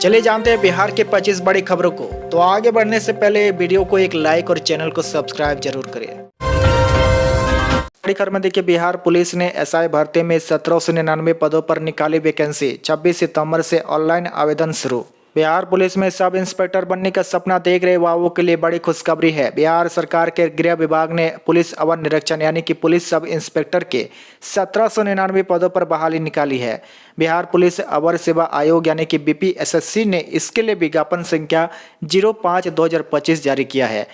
चलिए जानते हैं बिहार के 25 बड़ी खबरों को। तो आगे बढ़ने से पहले वीडियो को एक लाइक और चैनल को सब्सक्राइब जरूर करें। बड़ी खबर में देखिए, बिहार पुलिस ने एसआई भर्ती में 1799 पदों पर निकाली वैकेंसी। 26 सितंबर से ऑनलाइन आवेदन शुरू। बिहार पुलिस में सब इंस्पेक्टर बनने का सपना देख रहे युवाओं के लिए बड़ी खुशखबरी है। बिहार सरकार के गृह विभाग ने पुलिस अवर निरीक्षण यानी कि पुलिस सब इंस्पेक्टर के 1799 पदों पर बहाली निकाली है। बिहार पुलिस अवर सेवा आयोग यानी कि बीपीएसएससी ने इसके लिए विज्ञापन संख्या 05/2025 जारी किया है।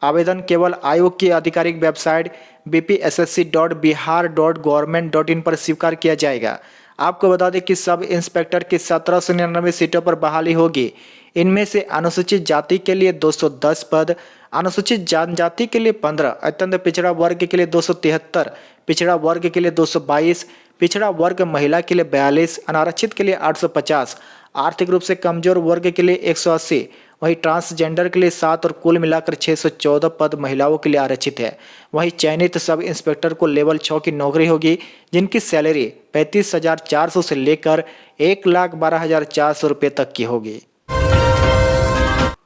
आवेदन केवल आयोग की आधिकारिक वेबसाइट bpssc.bihar.government.in पर स्वीकार किया जाएगा। आपको बता दें कि सब इंस्पेक्टर की 1799 सीटों पर बहाली होगी। इनमें से अनुसूचित जाति के लिए 210 पद, अनुसूचित जनजाति के लिए 15, अत्यंत पिछड़ा वर्ग के लिए 273, पिछड़ा वर्ग के लिए 222, पिछड़ा वर्ग महिला के लिए 42, अनारक्षित के लिए 850, आर्थिक रूप से कमजोर वर्ग के लिए 180, वहीं ट्रांसजेंडर के लिए 7 और कुल मिलाकर 614 पद महिलाओं के लिए आरक्षित है। वहीं चयनित सब इंस्पेक्टर को लेवल 6 की नौकरी होगी, जिनकी सैलरी 35,400 से लेकर 1,12,400 रुपये तक की होगी।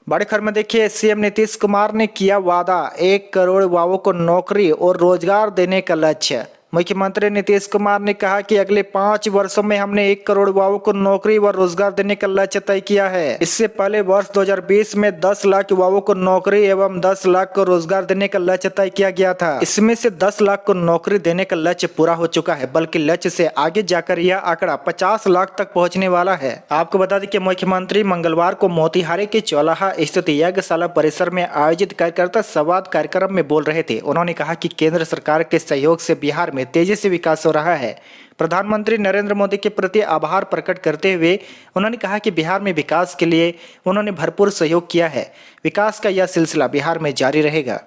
बड़ी खबर में देखिए, सीएम नीतीश कुमार ने किया वादा, 1 करोड़ युवाओं को नौकरी और रोजगार देने का लक्ष्य। मुख्यमंत्री नीतीश कुमार ने कहा कि अगले 5 वर्षों में हमने 1 करोड़ युवाओं को नौकरी व रोजगार देने का लक्ष्य तय किया है। इससे पहले वर्ष 2020 में 10 लाख युवाओं को नौकरी एवं 10 लाख को रोजगार देने का लक्ष्य तय किया गया था। इसमें से 10 लाख को नौकरी देने का लक्ष्य पूरा हो चुका है, बल्कि लक्ष्य से आगे जाकर यह आंकड़ा 50 लाख तक पहुँचने वाला है। आपको बता दें कि मुख्यमंत्री मंगलवार को मोतिहारी के चौलाहा स्थित यज्ञशाला परिसर में आयोजित कार्यकर्ता संवाद कार्यक्रम में बोल रहे थे। उन्होंने कहा कि केंद्र सरकार के सहयोग से बिहार में तेजी से विकास हो रहा है। प्रधानमंत्री नरेंद्र मोदी के प्रति आभार प्रकट करते हुए उन्होंने कहा कि बिहार में विकास के लिए उन्होंने भरपूर सहयोग किया है। विकास का यह सिलसिला बिहार में जारी रहेगा।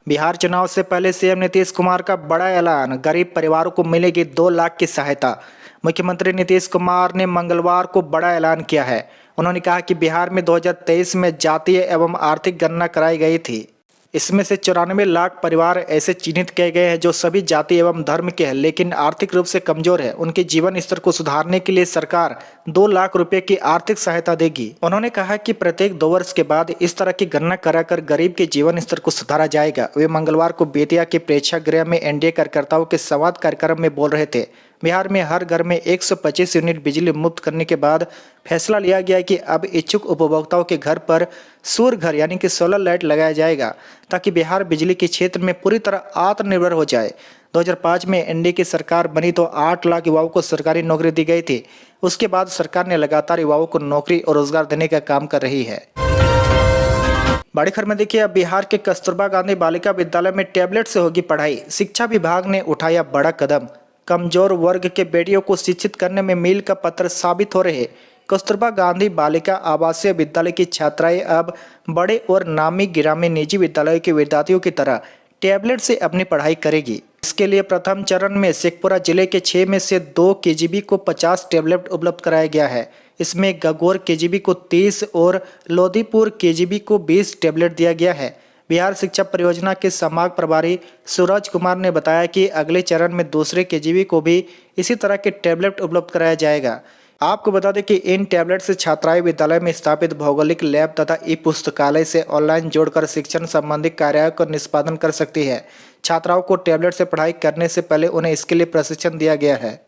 बिहार चुनाव से पहले सीएम नीतीश कुमार का बड़ा ऐलान, गरीब परिवारों को मिलेगी 2 लाख की सहायता। मुख्यमंत्री नीतीश कुमार ने मंगलवार को बड़ा ऐलान किया है। उन्होंने कहा कि बिहार में 2023 में जातीय एवं आर्थिक गणना कराई गई थी। इसमें से 94 लाख परिवार ऐसे चिन्हित किए गए हैं जो सभी जाति एवं धर्म के हैं, लेकिन आर्थिक रूप से कमजोर है। उनके जीवन स्तर को सुधारने के लिए सरकार 2 लाख रुपए की आर्थिक सहायता देगी। उन्होंने कहा कि प्रत्येक 2 वर्ष के बाद इस तरह की गणना कराकर गरीब के जीवन स्तर को सुधारा जाएगा। वे मंगलवार को बेतिया के प्रेक्षागृह में एनडीए कार्यकर्ताओं के संवाद कार्यक्रम में बोल रहे थे। बिहार में हर घर में 125 यूनिट बिजली मुक्त करने के बाद फैसला लिया गया कि अब इच्छुक उपभोक्ताओं के घर पर सूर्य घर यानी कि सोलर लाइट लगाया जाएगा, ताकि बिहार बिजली के क्षेत्र में पूरी तरह आत्मनिर्भर हो जाए। 2005 में एनडीए की सरकार बनी तो 8 लाख युवाओं को सरकारी नौकरी दी गई थी। उसके बाद सरकार ने लगातार युवाओं को नौकरी और रोजगार देने का काम कर रही है। बड़ी खबर में देखिए, अब बिहार के कस्तूरबा गांधी बालिका विद्यालय में टैबलेट से होगी पढ़ाई। शिक्षा विभाग ने उठाया बड़ा कदम। कमजोर वर्ग के बेटियों को शिक्षित करने में मील का पत्थर साबित हो रहे कस्तूरबा गांधी बालिका आवासीय विद्यालय की छात्राएं अब बड़े और नामी गिरामी निजी विद्यालयों के विद्यार्थियों की तरह टैबलेट से अपनी पढ़ाई करेगी। इसके लिए प्रथम चरण में शेखपुरा जिले के 6 में से 2 केजीबी को 50 टैबलेट उपलब्ध कराया गया है। इसमें गगोर केजीबी को 30 और लोधीपुर केजीबी को 20 टैबलेट दिया गया है। बिहार शिक्षा परियोजना के संभाग प्रभारी सूरज कुमार ने बताया कि अगले चरण में दूसरे केजीबी को भी इसी तरह के टैबलेट उपलब्ध कराया जाएगा। आपको बता दें कि इन टैबलेट से छात्राएं विद्यालय में स्थापित भौगोलिक लैब तथा ई पुस्तकालय से ऑनलाइन जोड़कर शिक्षण संबंधी कार्यों का निष्पादन कर सकती है। छात्राओं को टैबलेट से पढ़ाई करने से पहले उन्हें इसके लिए प्रशिक्षण दिया गया है।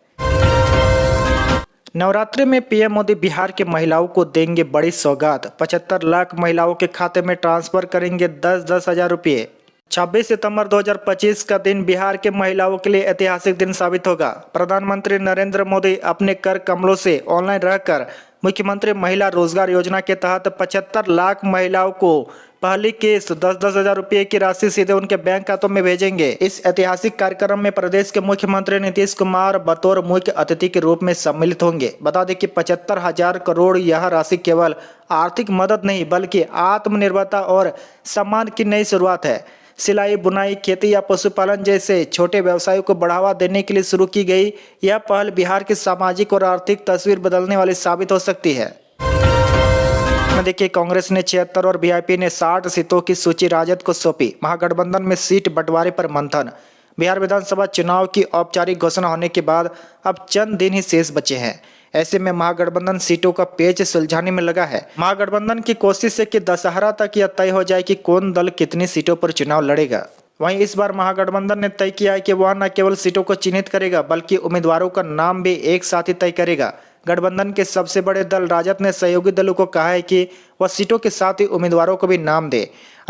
नवरात्रि में पीएम मोदी बिहार के महिलाओं को देंगे बड़ी सौगात। 75 लाख महिलाओं के खाते में ट्रांसफर करेंगे 10-10 हजार रुपये। 26 सितंबर 2025 का दिन बिहार के महिलाओं के लिए ऐतिहासिक दिन साबित होगा। प्रधानमंत्री नरेंद्र मोदी अपने कर कमलों से ऑनलाइन रहकर मुख्यमंत्री महिला रोजगार योजना के तहत 75 लाख महिलाओं को पहली किस्त 10-10 हजार रुपये की राशि सीधे उनके बैंक खातों में भेजेंगे। इस ऐतिहासिक कार्यक्रम में प्रदेश के मुख्यमंत्री नीतीश कुमार बतौर मुख्य अतिथि के रूप में सम्मिलित होंगे। बता दें कि 75,000 करोड़ यह राशि केवल आर्थिक मदद नहीं बल्कि आत्मनिर्भरता और सम्मान की नई शुरुआत है। सिलाई, बुनाई, खेती या पशुपालन जैसे छोटे व्यवसायों को बढ़ावा देने के लिए शुरू की गई यह पहल बिहार की सामाजिक और आर्थिक तस्वीर बदलने वाली साबित हो सकती है। देखिए, कांग्रेस ने 76 और बीजेपी ने 60 सीटों की सूची राजद को सौंपी। महागठबंधन में सीट बंटवारे पर मंथन। बिहार विधानसभा चुनाव की औपचारिक घोषणा होने के बाद अब चंद दिन ही शेष बचे हैं। ऐसे में महागठबंधन सीटों का पेच सुलझाने में लगा है। महागठबंधन की कोशिश है कि दशहरा तक यह तय हो जाए कि कौन दल कितनी सीटों पर चुनाव लड़ेगा। वहीं इस बार महागठबंधन ने तय किया है कि वह न केवल सीटों को चिन्हित करेगा बल्कि उम्मीदवारों का नाम भी एक साथ ही तय करेगा। गठबंधन के सबसे बड़े दल राजद ने सहयोगी दलों को कहा है कि वह सीटों के साथ ही उम्मीदवारों को भी नाम दे।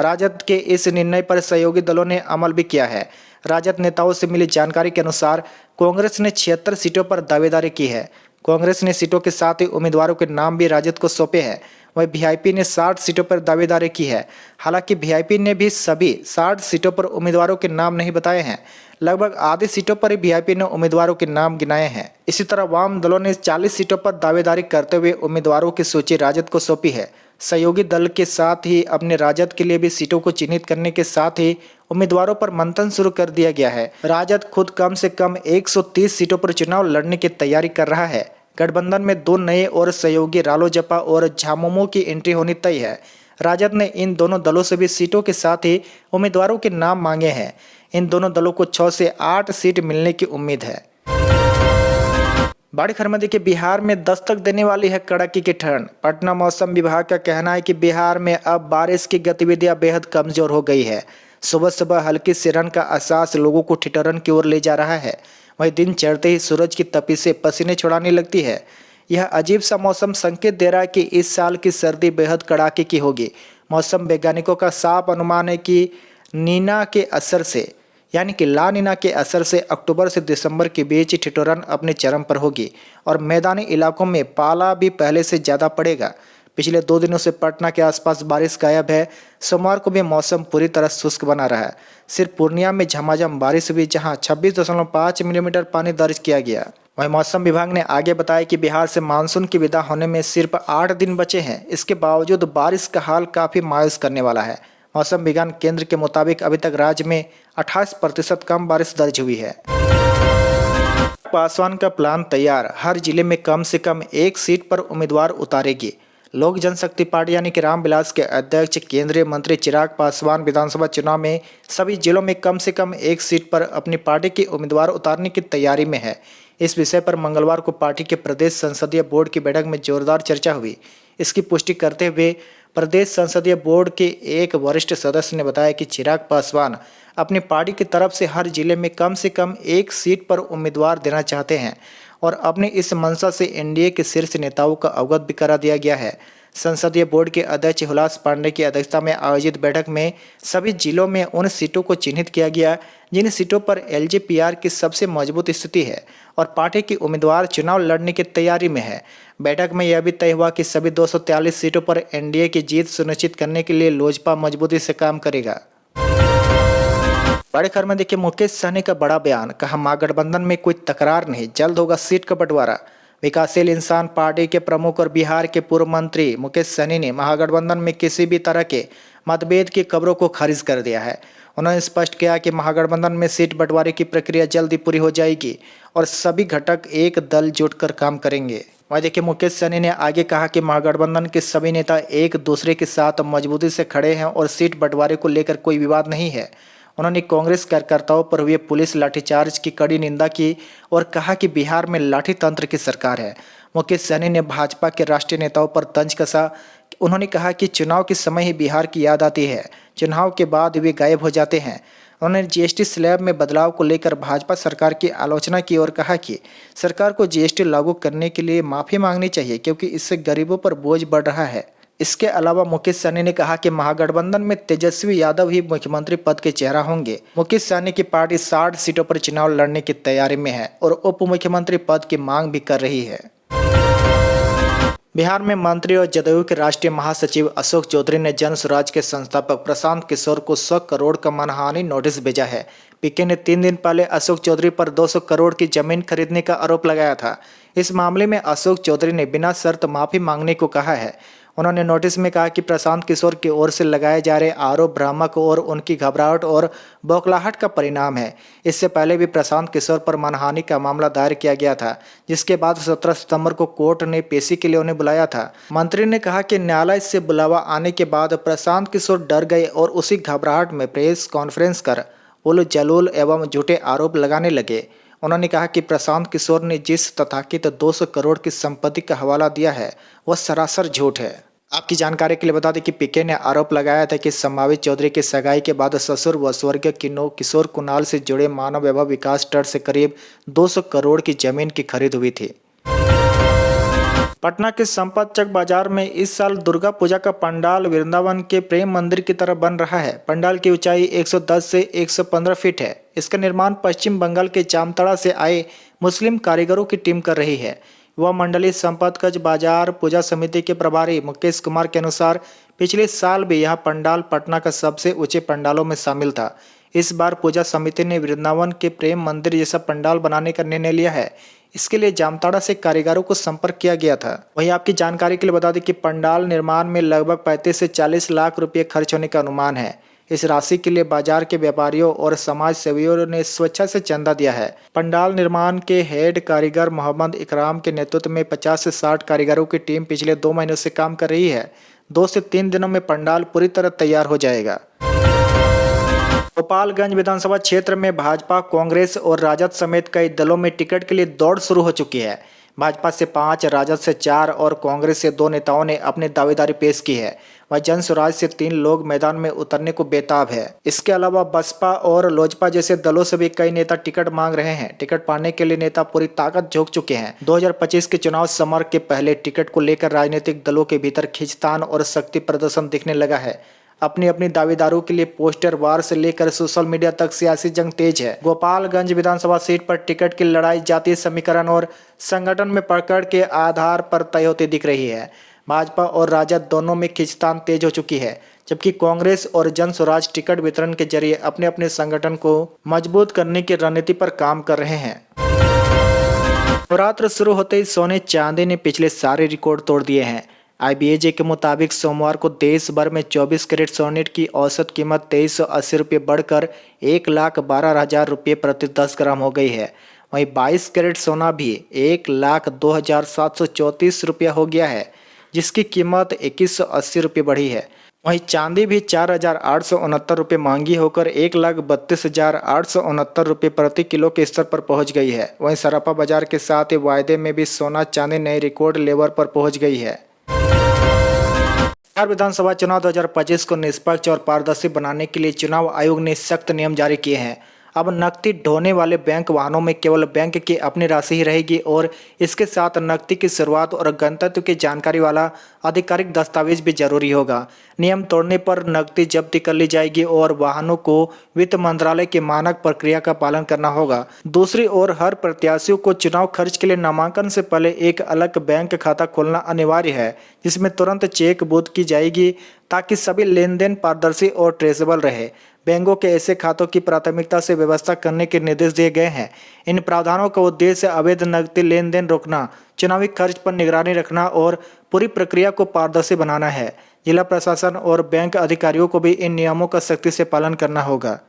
राजद के इस निर्णय पर सहयोगी दलों ने अमल भी किया है। राजद नेताओं से मिली जानकारी के अनुसार कांग्रेस ने 76 सीटों पर दावेदारी की है। कांग्रेस ने सीटों के साथ ही उम्मीदवारों के नाम भी राजद को सौंपे हैं। वहीं वीआईपी ने 60 सीटों पर दावेदारी की है। हालांकि वीआईपी ने भी सभी 60 सीटों पर उम्मीदवारों के नाम नहीं बताए हैं। लगभग आधी सीटों पर ही वीआईपी ने उम्मीदवारों के नाम गिनाए हैं। इसी तरह वाम दलों ने 40 सीटों पर दावेदारी करते हुए उम्मीदवारों की सूची राजद को सौंपी है। सहयोगी दल के साथ ही अपने राजद के लिए भी सीटों को चिन्हित करने के साथ ही उम्मीदवारों पर मंथन शुरू कर दिया गया है। राजद खुद कम से कम 130 सीटों पर चुनाव लड़ने की तैयारी कर रहा है। गठबंधन में 2 नए और सहयोगी रालोजपा और झामुमो की एंट्री होनी तय है। राजद ने इन दोनों दलों से भी सीटों के साथ ही उम्मीदवारों के नाम मांगे हैं। इन दोनों दलों को 6 से 8 सीट मिलने की उम्मीद है। बारिश खरमदी के बिहार में दस्तक देने वाली है कड़ाके की ठंड। पटना मौसम विभाग का कहना है कि बिहार में अब बारिश की गतिविधियां बेहद कमजोर हो गई है। सुबह सुबह हल्की सिरहन का एहसास लोगों को ठिठुरन की ओर ले जा रहा है। वहीं दिन चढ़ते ही सूरज की तपिश से पसीने छुड़ाने लगती है। यह अजीब सा मौसम संकेत दे रहा है कि इस साल की सर्दी बेहद कड़ाके की होगी। मौसम वैज्ञानिकों का साफ अनुमान है कि नीना के असर से यानी कि ला नीना के असर से अक्टूबर से दिसंबर के बीच ठिठुरन अपने चरम पर होगी और मैदानी इलाकों में पाला भी पहले से ज़्यादा पड़ेगा। पिछले 2 दिनों से पटना के आसपास बारिश गायब है। सोमवार को भी मौसम पूरी तरह शुष्क बना रहा है। सिर्फ पूर्णिया में झमाझम बारिश हुई जहां 26.5 मिलीमीटर पानी दर्ज किया गया। वहीं मौसम विभाग ने आगे बताया कि बिहार से मानसून की विदा होने में सिर्फ 8 दिन बचे हैं। इसके बावजूद बारिश का हाल काफ़ी मायूस करने वाला है। मौसम विज्ञान केंद्र के मुताबिक अभी तक राज्य में 28% कम बारिश दर्ज हुई है। पासवान का प्लान तैयार, हर जिले में कम से कम 1 सीट पर उम्मीदवार उतारेगी। लोक जनशक्ति पार्टी यानी कि रामविलास के अध्यक्ष केंद्रीय मंत्री चिराग पासवान विधानसभा चुनाव में सभी जिलों में कम से कम 1 सीट पर अपनी पार्टी के उम्मीदवार उतारने की तैयारी में है। इस विषय पर मंगलवार को पार्टी के प्रदेश संसदीय बोर्ड की बैठक में जोरदार चर्चा हुई। इसकी पुष्टि करते हुए प्रदेश संसदीय बोर्ड के एक वरिष्ठ सदस्य ने बताया कि चिराग पासवान अपनी पार्टी की तरफ से हर जिले में कम से कम 1 सीट पर उम्मीदवार देना चाहते हैं और अपनी इस मंशा से एनडीए के शीर्ष नेताओं का अवगत भी करा दिया गया है। संसदीय बोर्ड के अध्यक्ष हुलास पांडे की अध्यक्षता में आयोजित बैठक में सभी जिलों में उन सीटों को चिन्हित किया गया जिन सीटों पर एलजेपीआर की सबसे मजबूत स्थिति है और पार्टी की उम्मीदवार चुनाव लड़ने की तैयारी में है। बैठक में यह भी तय हुआ कि सभी 243 सीटों पर एनडीए की जीत सुनिश्चित करने के लिए लोजपा मजबूती से काम करेगा। बड़े खबर में देखिए मुकेश सहनी का बड़ा बयान, कहा महागठबंधन में कोई तकरार नहीं, जल्द होगा सीट का बंटवारा। विकासशील इंसान पार्टी के प्रमुख और बिहार के पूर्व मंत्री मुकेश सहनी ने महागठबंधन में किसी भी तरह के मतभेद की खबरों को खारिज कर दिया है। उन्होंने स्पष्ट किया कि महागठबंधन में सीट बंटवारे की प्रक्रिया जल्दी पूरी हो जाएगी और सभी घटक एक दल जुटकर काम करेंगे। वहीं देखिए मुकेश सहनी ने आगे कहा कि महागठबंधन के सभी नेता एक दूसरे के साथ मजबूती से खड़े हैं और सीट बंटवारे को लेकर कोई विवाद नहीं है। उन्होंने कांग्रेस कार्यकर्ताओं पर हुए पुलिस लाठीचार्ज की कड़ी निंदा की और कहा कि बिहार में लाठी तंत्र की सरकार है। मुकेश सहनी ने भाजपा के राष्ट्रीय नेताओं पर तंज कसा। उन्होंने कहा कि चुनाव के समय ही बिहार की याद आती है, चुनाव के बाद वे गायब हो जाते हैं। उन्होंने जीएसटी स्लैब में बदलाव को लेकर भाजपा सरकार की आलोचना की और कहा कि सरकार को जीएसटी लागू करने के लिए माफ़ी मांगनी चाहिए क्योंकि इससे गरीबों पर बोझ बढ़ रहा है। इसके अलावा मुकेश सहनी ने कहा कि महागठबंधन में तेजस्वी यादव ही मुख्यमंत्री पद के चेहरा होंगे। मुकेश सहनी की पार्टी 60 सीटों पर चुनाव लड़ने की तैयारी में है और उप मुख्यमंत्री पद की मांग भी कर रही है। बिहार में मंत्री और जदयू के राष्ट्रीय महासचिव अशोक चौधरी ने जन स्वराज के संस्थापक प्रशांत किशोर को 100 करोड़ का मानहानि नोटिस भेजा है। पीके ने 3 दिन पहले अशोक चौधरी पर 200 करोड़ की जमीन खरीदने का आरोप लगाया था। इस मामले में अशोक चौधरी ने बिना शर्त माफी मांगने को कहा है। उन्होंने नोटिस में कहा कि प्रशांत किशोर की ओर से लगाए जा रहे आरोप भ्रामक और उनकी घबराहट और बौखलाहट का परिणाम है। इससे पहले भी प्रशांत किशोर पर मानहानि का मामला दायर किया गया था, जिसके बाद 17 सितंबर को कोर्ट ने पेशी के लिए उन्हें बुलाया था। मंत्री ने कहा कि न्यायालय से बुलावा आने के बाद प्रशांत किशोर डर गए और उसी घबराहट में प्रेस कॉन्फ्रेंस कर उल जलूल एवं झूठे आरोप लगाने लगे। उन्होंने कहा कि प्रशांत किशोर ने जिस तथाकथित 200 करोड़ की संपत्ति का हवाला दिया है वह सरासर झूठ है। आपकी जानकारी के लिए बता दें कि पीके ने आरोप लगाया था कि संभावित चौधरी की सगाई के बाद ससुर व स्वर्गीय किशोर कुणाल से जुड़े मानव वैभव विकास ट्रस्ट से करीब 200 करोड़ की जमीन की खरीद हुई थी। पटना के संपत चक बाजार में इस साल दुर्गा पूजा का पंडाल वृंदावन के प्रेम मंदिर की तरह बन रहा है। पंडाल की ऊंचाई 110 से 115 फीट है। इसका निर्माण पश्चिम बंगाल के जामताड़ा से आए मुस्लिम कारीगरों की टीम कर रही है। युवा मंडली संपतगंज बाजार पूजा समिति के प्रभारी मुकेश कुमार के अनुसार पिछले साल भी यह पंडाल पटना का सबसे ऊंचे पंडालों में शामिल था। इस बार पूजा समिति ने वृंदावन के प्रेम मंदिर जैसा पंडाल बनाने का निर्णय लिया है। इसके लिए जामताड़ा से कारीगरों को संपर्क किया गया था। वहीं आपकी जानकारी के लिए बता दें कि पंडाल निर्माण में लगभग 35 से 40 लाख रुपये खर्च होने का अनुमान है। इस राशि के लिए बाजार के व्यापारियों और समाज सेवियों ने स्वेच्छा से चंदा दिया है। पंडाल निर्माण के हेड कारीगर मोहम्मद इकराम के नेतृत्व में 50 से 60 कारीगरों की टीम पिछले 2 महीनों से काम कर रही है। 2 से 3 दिनों में पंडाल पूरी तरह तैयार हो जाएगा। गोपालगंज विधानसभा क्षेत्र में भाजपा, कांग्रेस और राजद समेत कई दलों में टिकट के लिए दौड़ शुरू हो चुकी है। भाजपा से 5, राजद से 4 और कांग्रेस से 2 नेताओं ने अपनी दावेदारी पेश की है। वह जन स्वराज से 3 लोग मैदान में उतरने को बेताब है। इसके अलावा बसपा और लोजपा जैसे दलों से भी कई नेता टिकट मांग रहे हैं। टिकट पाने के लिए नेता पूरी ताकत झोंक चुके हैं। 2025 के चुनाव समर के पहले टिकट को लेकर राजनीतिक दलों के भीतर खींचतान और शक्ति प्रदर्शन दिखने लगा है। अपनी अपनी दावेदारों के लिए पोस्टर वार से लेकर सोशल मीडिया तक सियासी जंग तेज है। गोपालगंज विधानसभा सीट पर टिकट की लड़ाई जातीय समीकरण और संगठन में पकड़ के आधार पर तय होती दिख रही है। भाजपा और राजद दोनों में खींचतान तेज हो चुकी है, जबकि कांग्रेस और जन स्वराज टिकट वितरण के जरिए अपने अपने संगठन को मजबूत करने की रणनीति पर काम कर रहे हैं। नवरात्र शुरू होते ही सोने चांदी ने पिछले सारे रिकॉर्ड तोड़ दिए हैं। IBAJ के मुताबिक सोमवार को देश भर में 24 कैरेट सोने की औसत कीमत 2380 रुपये बढ़कर 1,12,000 रुपये प्रति 10 ग्राम हो गई है। वहीं 22 कैरेट सोना भी 1,02,734 रुपया हो गया है, जिसकी कीमत 2180 रुपये बढ़ी है। वहीं चांदी भी 4,869 रुपये महंगी होकर 1,32,869 रुपये प्रति किलो के स्तर पर पहुंच गई है। वहीं सराफा बाजार के साथ ही वायदे में भी सोना चांदी नए रिकॉर्ड लेवल पर पहुंच गई है। बिहार विधानसभा चुनाव 2025 को निष्पक्ष और पारदर्शी बनाने के लिए चुनाव आयोग ने सख्त नियम जारी किए हैं। अब नकदी ढोने वाले बैंक वाहनों में केवल बैंक की अपनी राशि ही रहेगी और इसके साथ नकदी की शुरुआत और गंतव्य की जानकारी वाला आधिकारिक दस्तावेज भी जरूरी होगा। नियम तोड़ने पर नकदी जब्ती कर ली जाएगी और वाहनों को वित्त मंत्रालय की मानक प्रक्रिया का पालन करना होगा। दूसरी ओर हर प्रत्याशियों को चुनाव खर्च के लिए नामांकन से पहले एक अलग बैंक खाता खोलना अनिवार्य है, जिसमें तुरंत चेक बुक की जाएगी ताकि सभी लेन देन पारदर्शी और ट्रेसेबल रहे। बैंकों के ऐसे खातों की प्राथमिकता से व्यवस्था करने के निर्देश दिए गए हैं। इन प्रावधानों का उद्देश्य अवैध नकदी लेन देन रोकना, चुनावी खर्च पर निगरानी रखना और पूरी प्रक्रिया को पारदर्शी बनाना है। जिला प्रशासन और बैंक अधिकारियों को भी इन नियमों का सख्ती से पालन करना होगा।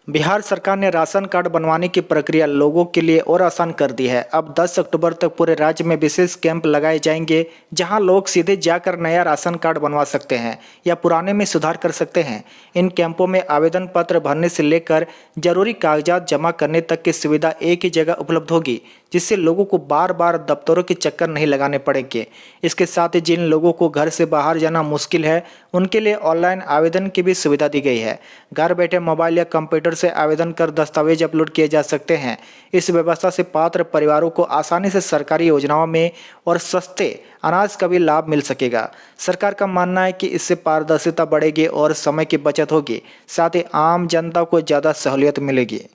बिहार सरकार ने राशन कार्ड बनवाने की प्रक्रिया लोगों के लिए और आसान कर दी है। अब 10 अक्टूबर तक पूरे राज्य में विशेष कैंप लगाए जाएंगे, जहां लोग सीधे जाकर नया राशन कार्ड बनवा सकते हैं या पुराने में सुधार कर सकते हैं। इन कैंपों में आवेदन पत्र भरने से लेकर जरूरी कागजात जमा करने तक की सुविधा एक ही जगह उपलब्ध होगी, जिससे लोगों को बार बार दफ्तरों के चक्कर नहीं लगाने पड़ेंगे। इसके साथ ही जिन लोगों को घर से बाहर जाना मुश्किल है, उनके लिए ऑनलाइन आवेदन की भी सुविधा दी गई है। घर बैठे मोबाइल या कंप्यूटर से आवेदन कर दस्तावेज अपलोड किए जा सकते हैं। इस व्यवस्था से पात्र परिवारों को आसानी से सरकारी योजनाओं में और सस्ते अनाज का भी लाभ मिल सकेगा। सरकार का मानना है कि इससे पारदर्शिता बढ़ेगी और समय की बचत होगी, साथ ही आम जनता को ज़्यादा सहूलियत मिलेगी।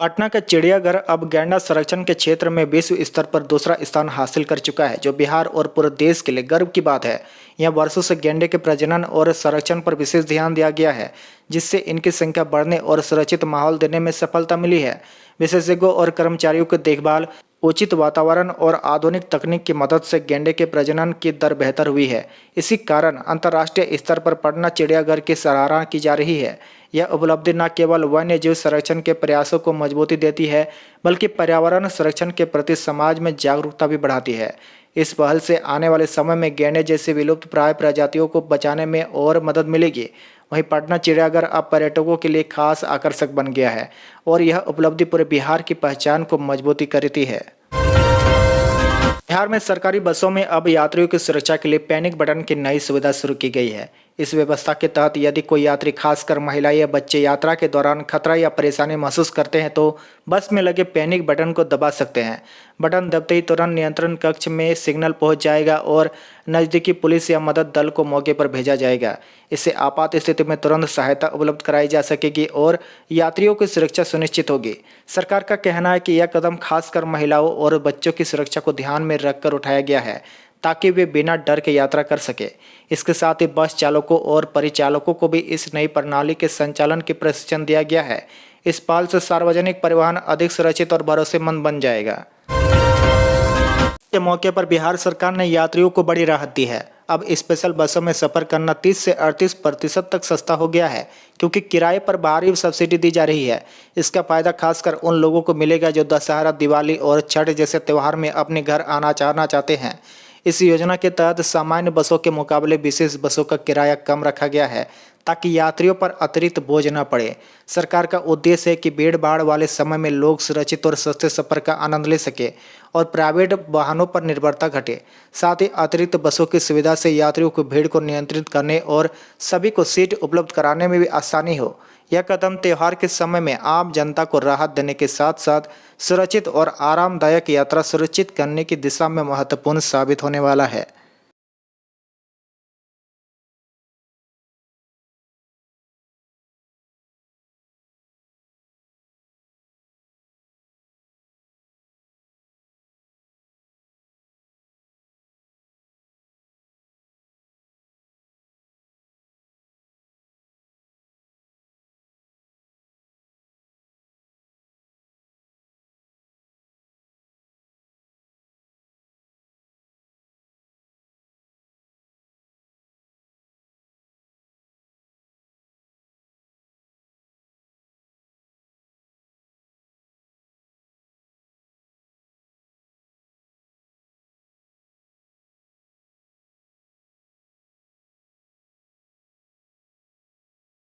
पटना का चिड़ियाघर अब गैंडा संरक्षण के क्षेत्र में विश्व स्तर पर दूसरा स्थान हासिल कर चुका है, जो बिहार और पूरे देश के लिए गर्व की बात है। यह वर्षों से गैंडे के प्रजनन और संरक्षण पर विशेष ध्यान दिया गया है, जिससे इनकी संख्या बढ़ने और सुरक्षित माहौल देने में सफलता मिली है। विशेषज्ञों और कर्मचारियों की देखभाल, उचित वातावरण और आधुनिक तकनीक की मदद से गैंडे के प्रजनन की दर बेहतर हुई है। इसी कारण अंतर्राष्ट्रीय स्तर पर पटना चिड़ियाघर की सराहना की जा रही है। यह उपलब्धि न केवल वन्य जीव संरक्षण के प्रयासों को मजबूती देती है, बल्कि पर्यावरण संरक्षण के प्रति समाज में जागरूकता भी बढ़ाती है। इस पहल से आने वाले समय में गैंडे जैसे विलुप्त प्राय प्रजातियों को बचाने में और मदद मिलेगी। वहीं पटना चिड़ियाघर अब पर्यटकों के लिए खास आकर्षक बन गया है और यह उपलब्धि पूरे बिहार की पहचान को मजबूती करती है। बिहार में सरकारी बसों में अब यात्रियों की सुरक्षा के लिए पैनिक बटन की नई सुविधा शुरू की गई है। इस व्यवस्था के तहत यदि कोई यात्री, खासकर महिला या बच्चे, यात्रा के दौरान खतरा या परेशानी महसूस करते हैं तो बस में लगे पैनिक बटन को दबा सकते हैं। बटन दबते ही तुरंत नियंत्रण कक्ष में सिग्नल पहुंच जाएगा और नज़दीकी पुलिस या मदद दल को मौके पर भेजा जाएगा। इससे आपात स्थिति में तुरंत सहायता उपलब्ध कराई जा सकेगी और यात्रियों की सुरक्षा सुनिश्चित होगी। सरकार का कहना है कि यह कदम खासकर महिलाओं और बच्चों की सुरक्षा को ध्यान में रखकर उठाया गया है ताकि वे बिना डर के यात्रा कर सके। इसके साथ ही बस चालकों और परिचालकों को भी इस नई प्रणाली के संचालन की प्रशिक्षण दिया गया है। इस पहल से सार्वजनिक परिवहन अधिक सुरक्षित और भरोसेमंद बन जाएगा। के मौके पर बिहार सरकार ने यात्रियों को बड़ी राहत दी है। अब स्पेशल बसों में सफर करना 30 से 38% तक सस्ता हो गया है क्योंकि किराए पर भारी सब्सिडी दी जा रही है। इसका फायदा खासकर उन लोगों को मिलेगा जो दशहरा, दिवाली और छठ जैसे त्यौहार में अपने घर आना चाहते हैं। इस योजना के तहत सामान्य बसों के मुकाबले विशेष बसों का किराया कम रखा गया है ताकि यात्रियों पर अतिरिक्त बोझ न पड़े। सरकार का उद्देश्य है कि भीड़ भाड़ वाले समय में लोग सुरक्षित और सस्ते सफर का आनंद ले सके और प्राइवेट वाहनों पर निर्भरता घटे। साथ ही अतिरिक्त बसों की सुविधा से यात्रियों की भीड़ को नियंत्रित करने और सभी को सीट उपलब्ध कराने में भी आसानी हो। यह कदम त्यौहार के समय में आम जनता को राहत देने के साथ साथ सुरक्षित और आरामदायक यात्रा सुनिश्चित करने की दिशा में महत्वपूर्ण साबित होने वाला है।